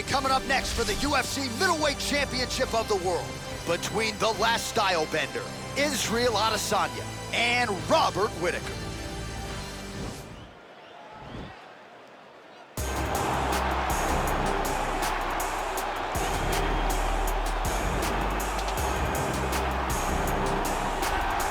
fight coming up next for the UFC Middleweight Championship of the world between the last stylebender, Israel Adesanya, and Robert Whittaker.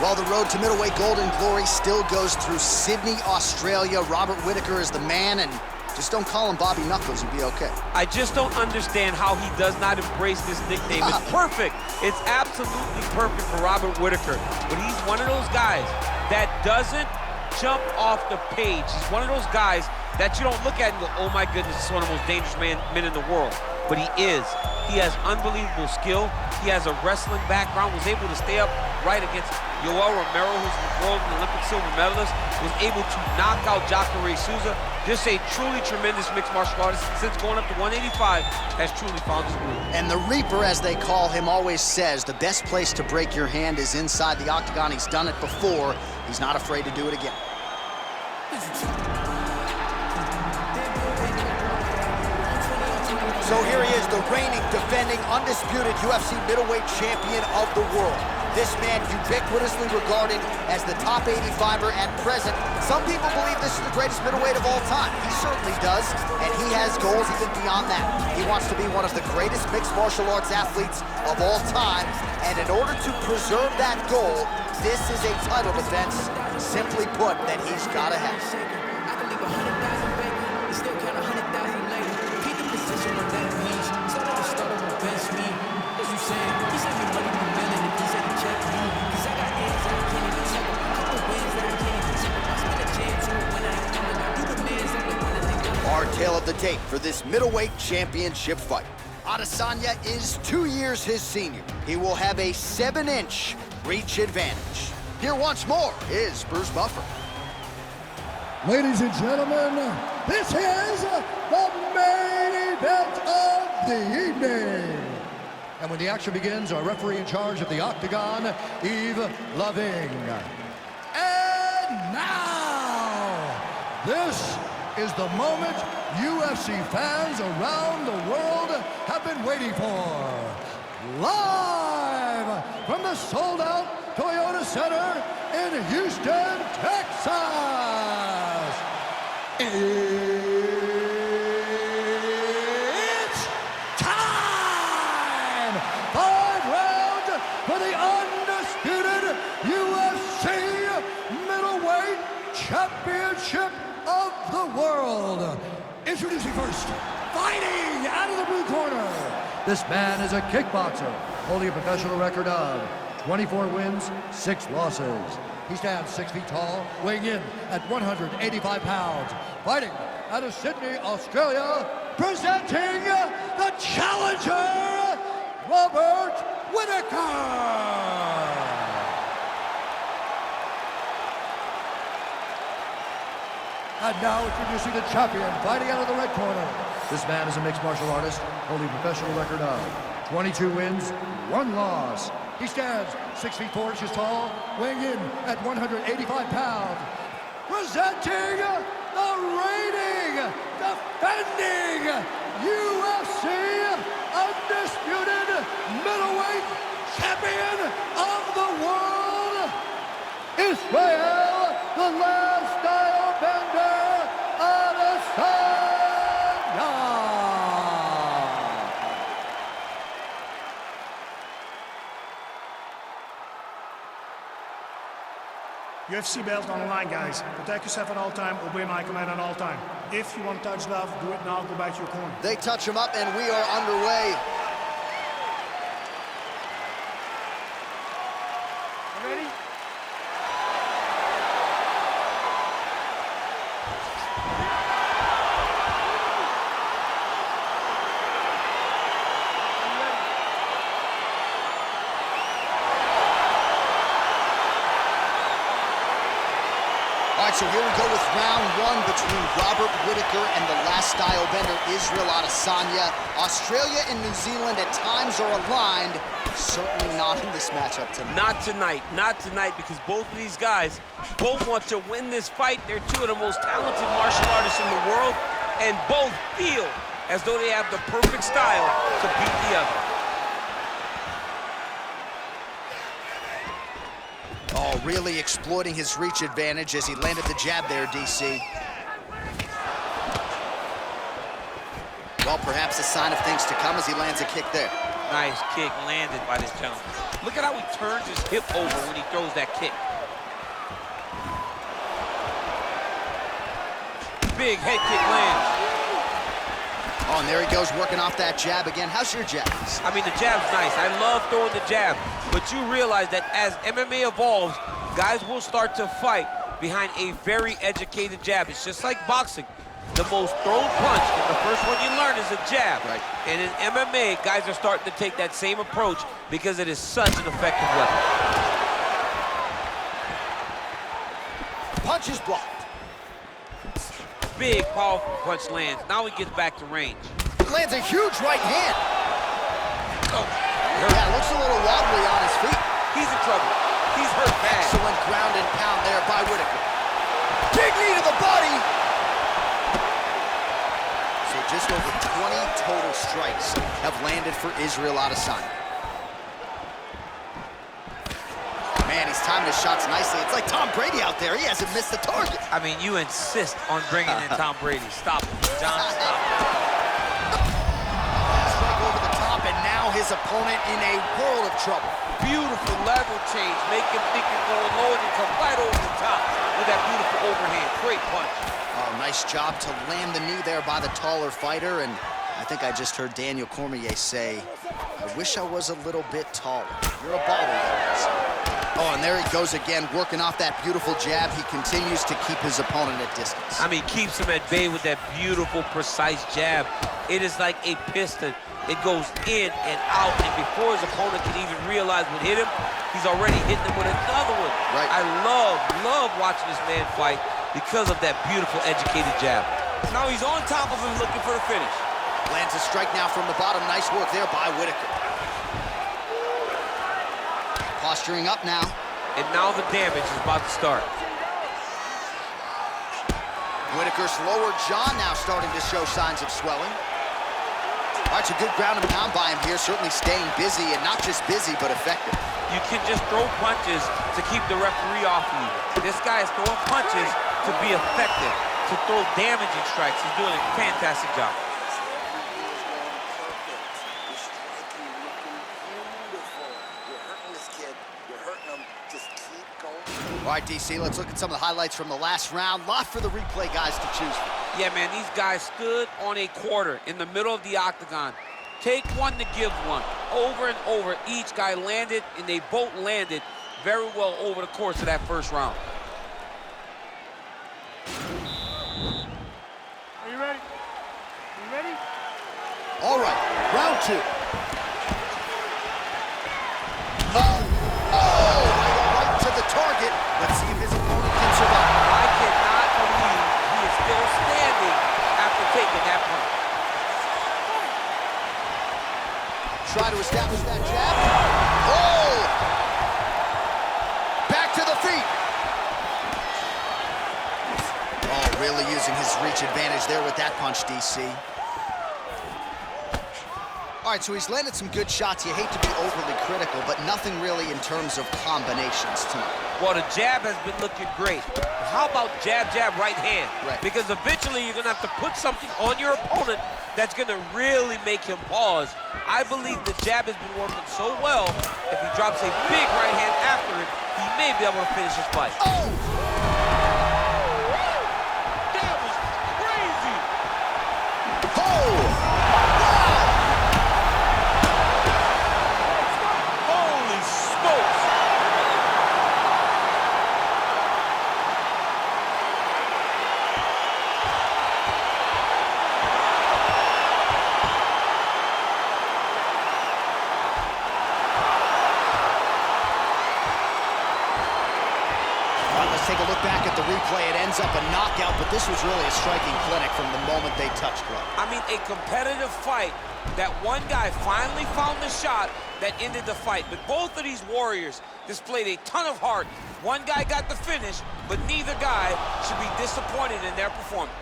While the road to middleweight golden glory still goes through Sydney, Australia, Robert Whittaker is the man, and just don't call him Bobby Knuckles, you'll be okay. I just don't understand how he does not embrace this nickname. It's perfect. It's absolutely perfect for Robert Whittaker. But he's one of those guys that doesn't jump off the page. He's one of those guys that you don't look at and go, oh my goodness, this is one of the most dangerous men in the world. But he is. He has unbelievable skill. He has a wrestling background, was able to stay up right against Yoel Romero, who's the world and Olympic silver medalist, was able to knock out Jacare Souza. Just a truly tremendous mixed martial artist. Since going up to 185, has truly found his groove. And the Reaper, as they call him, always says the best place to break your hand is inside the octagon. He's done it before. He's not afraid to do it again. So here he is, the reigning, defending, undisputed UFC middleweight champion of the world. This man ubiquitously regarded as the top 85er at present. Some people believe this is the greatest middleweight of all time. He certainly does, and he has goals even beyond that. He wants to be one of the greatest mixed martial arts athletes of all time, and in order to preserve that goal, this is a title defense, simply put, that he's got to have. Our tale of the tape for this middleweight championship fight. Adesanya is 2 years his senior. He will have a 7-inch reach advantage. Here once more is Bruce Buffer. Ladies and gentlemen, this is the main event of the evening. And when the action begins, our referee in charge of the octagon, Yves Loving. And now, this is the moment UFC fans around the world have been waiting for. Live from the sold-out Toyota Center in Houston, Texas. It's time! 5 rounds for the undisputed UFC Middleweight Championship of the world. Introducing first, fighting out of the blue corner. This man is a kickboxer, holding a professional record of 24 wins, 6 losses. He stands 6 feet tall, weighing in at 185 pounds. Fighting out of Sydney, Australia, presenting the challenger, Robert Whittaker. And now introducing the champion, fighting out of the red corner. This man is a mixed martial artist, holding a professional record of 22 wins, 1 loss. He stands 6 feet 4 inches tall, weighing in at 185 pounds. Presenting the reigning, defending UFC undisputed middleweight champion of the world, Israel, the last stylebender, Adesanya. UFC belt on the line, guys. Protect yourself at all time, obey my command at all time. If you want to touch love, do it now, go back to your corner. They touch him up, and we are underway. Ready? All right, so here we go with round 1 between Robert Whittaker and the last stylebender, Israel Adesanya. Australia and New Zealand at times are aligned. Certainly not in this matchup tonight. Not tonight, because both of these guys both want to win this fight. They're 2 of the most talented martial artists in the world, and both feel as though they have the perfect style to beat the other. Oh, really exploiting his reach advantage as he landed the jab there, DC. Well, perhaps a sign of things to come as he lands a kick there. Nice kick landed by this gentleman. Look at how he turns his hip over when he throws that kick. Big head kick lands. Oh, and there he goes, working off that jab again. How's your jab? I mean, the jab's nice. I love throwing the jab. But you realize that as MMA evolves, guys will start to fight behind a very educated jab. It's just like boxing. The most thrown punch, and the first one you learn is a jab. Right. And in MMA, guys are starting to take that same approach because it is such an effective weapon. Punch is blocked. Big, powerful punch lands. Now he gets back to range. Lands a huge right hand. Oh, Yeah, looks a little wobbly on his feet. he's in trouble. He's hurt bad. Excellent ground and pound there by Whittaker. Big knee to the body. So just over 20 total strikes have landed for Israel Adesanya. Man, he's timing his shots nicely. It's like Tom Brady out there. He hasn't missed the target. I mean, you insist on bringing in Tom Brady. Stop him, John, stop him. Strike over the top, and now his opponent in a world of trouble. Beautiful level change. Make him think you're going low and then come right over the top with that beautiful overhand. Great punch. Oh, nice job to land the knee there by the taller fighter, and I think I just heard Daniel Cormier say, I wish I was a little bit taller. You're a baller, that is. Oh, and there he goes again, working off that beautiful jab. He continues to keep his opponent at distance. I mean, keeps him at bay with that beautiful, precise jab. It is like a piston. It goes in and out, and before his opponent can even realize what hit him, he's already hitting him with another one. Right. I love watching this man fight because of that beautiful, educated jab. Now he's on top of him looking for the finish. Lands a strike now from the bottom. Nice work there by Whittaker. Posturing up now. And now the damage is about to start. Whittaker's lower jaw now starting to show signs of swelling. All right, so good ground and pound by him here, certainly staying busy, and not just busy, but effective. You can just throw punches to keep the referee off you. This guy is throwing punches to be effective, to throw damaging strikes. He's doing a fantastic job. All right, DC, let's look at some of the highlights from the last round. Lot for the replay guys to choose from. Yeah, man, these guys stood on a quarter in the middle of the octagon. Take one to give one. Over and over, each guy landed, and they both landed very well over the course of that first round. Are you ready? Are you ready? All right, round two. Right to the target. Let's see if his opponent can survive. I cannot believe he is still standing after taking that punch. Try to establish that jab. Oh! Back to the feet. Oh, really using his reach advantage there with that punch, DC. All right, so he's landed some good shots. You hate to be overly critical, but nothing really in terms of combinations tonight. Well, the jab has been looking great. How about jab, jab, right hand? Right. Because eventually you're going to have to put something on your opponent that's going to really make him pause. I believe the jab has been working so well, if he drops a big right hand after it, he may be able to finish his fight. Oh! That was crazy! Oh! Holy smokes! Let's take a look back at the replay. It ends up a knockout, but this was really a striking clinic from the moment they touched glove. I mean, a competitive fight that one guy finally found the shot that ended the fight. But both of these warriors displayed a ton of heart. One guy got the finish, but neither guy should be disappointed in their performance.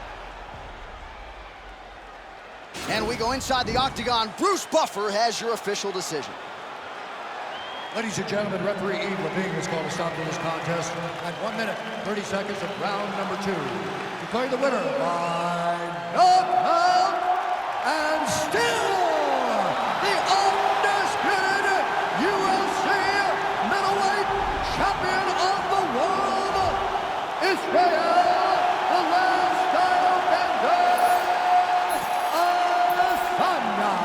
And we go inside the octagon. Bruce Buffer has your official decision. Ladies and gentlemen, referee Eve Levine has called a stop to this contest at 1 minute, 30 seconds of round number 2. Declaring the winner by knockout and still the undisputed UFC middleweight champion of the world, Israel, the last style bender, Adesanya.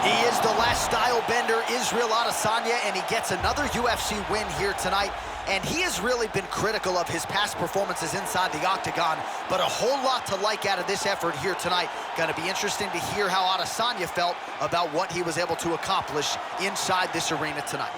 He is the last style bender, Israel Adesanya, and he gets another UFC win here tonight. And he has really been critical of his past performances inside the octagon, but a whole lot to like out of this effort here tonight. Going to be interesting to hear how Adesanya felt about what he was able to accomplish inside this arena tonight.